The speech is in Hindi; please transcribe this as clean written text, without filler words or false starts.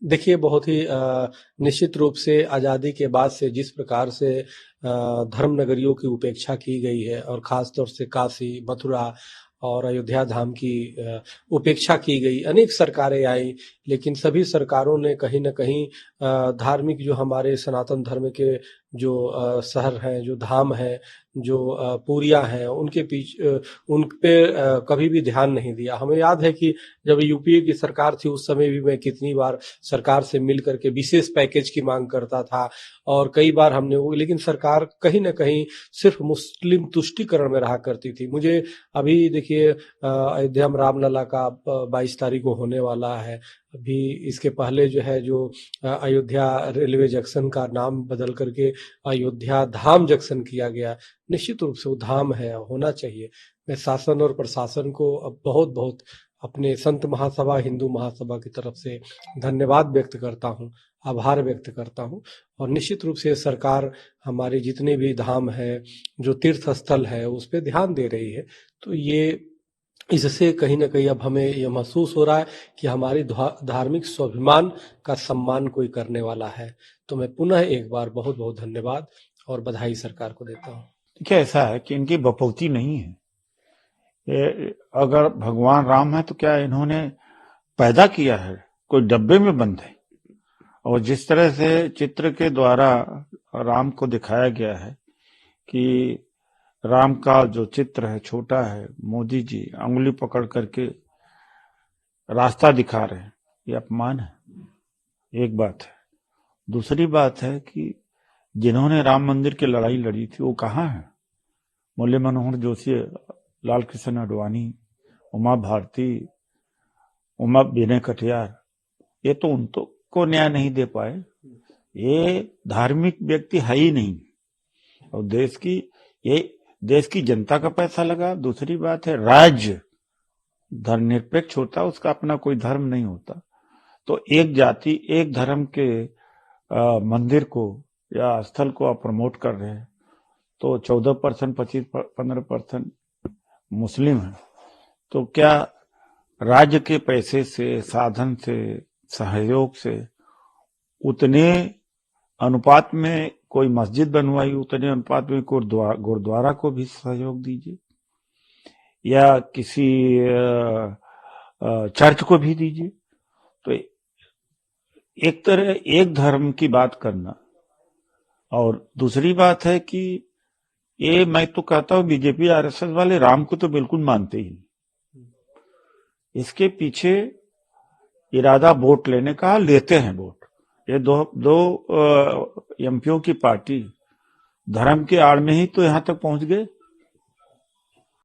देखिए, बहुत ही निश्चित रूप से आज़ादी के बाद से जिस प्रकार से धर्म नगरियों की उपेक्षा की गई है और ख़ास तौर से काशी, मथुरा और अयोध्या धाम की उपेक्षा की गई। अनेक सरकारें आईं, लेकिन सभी सरकारों ने कहीं न कहीं धार्मिक जो हमारे सनातन धर्म के जो शहर हैं, जो धाम हैं, जो पुरियाँ हैं, उन पे कभी भी ध्यान नहीं दिया। हमें याद है कि जब यूपीए की सरकार थी, उस समय भी मैं कितनी बार सरकार से मिल करके विशेष पैकेज की मांग करता था और कई बार हमने वो, लेकिन सरकार कहीं न कहीं सिर्फ मुस्लिम तुष्टीकरण में रहा करती थी। मुझे अभी देखिए अयोध्या में रामलला का 22 तारीख को होने वाला है। अभी इसके पहले जो है जो अयोध्या रेलवे जंक्शन का नाम बदल करके अयोध्या धाम जंक्शन किया गया। निश्चित रूप से वो धाम है, होना चाहिए। मैं शासन और प्रशासन को अब बहुत-बहुत अपने संत महासभा, हिंदू महासभा की तरफ से धन्यवाद व्यक्त करता हूँ, आभार व्यक्त करता हूँ और निश्चित रूप से सरकार हमारे जितने भी धाम है, जो तीर्थ स्थल है, उस पे ध्यान दे रही है। तो ये इससे कहीं न कहीं अब हमें ये महसूस हो रहा है कि हमारी धार्मिक स्वाभिमान का सम्मान कोई करने वाला है। तो मैं पुनः एक बार बहुत-बहुत धन्यवाद और बधाई सरकार को देता हूँ। देखिए, ऐसा है कि इनकी बपौती नहीं है। अगर भगवान राम है तो क्या इन्होंने पैदा किया है? कोई डब्बे में बंद है? और जिस तरह से चित्र के द्वारा राम को दिखाया गया है कि राम का जो चित्र है छोटा है, मोदी जी अंगुली पकड़ करके रास्ता दिखा रहे हैं, ये अपमान है। एक बात है। दूसरी बात है कि जिन्होंने राम मंदिर की लड़ाई लड़ी थी वो कहाँ है? मुरली मनोहर जोशी, लाल कृष्ण आडवाणी, उमा भारती, उमा विनय कटियार, ये तो उनको न्याय नहीं दे पाए। ये धार्मिक व्यक्ति है ही नहीं। और देश की जनता का पैसा लगा। दूसरी बात है, राज्य धर्मनिरपेक्ष होता, उसका अपना कोई धर्म नहीं होता। तो एक जाति एक धर्म के मंदिर को या स्थल को आप प्रमोट कर रहे हैं, तो 14%, 15% मुस्लिम है, तो क्या राज्य के पैसे से, साधन से, सहयोग से उतने अनुपात में कोई मस्जिद बनवाई, उतने अनुपात में गुरुद्वारा को भी सहयोग दीजिए या किसी चर्च को भी दीजिए। तो एक तरह एक धर्म की बात करना। और दूसरी बात है कि ये मैं तो कहता हूं बीजेपी आरएसएस वाले राम को तो बिल्कुल मानते ही नहीं। इसके पीछे इरादा वोट लेने का, लेते हैं वोट। ये दो एमपियों की पार्टी धर्म के आड़ में ही तो यहां तक पहुंच गए।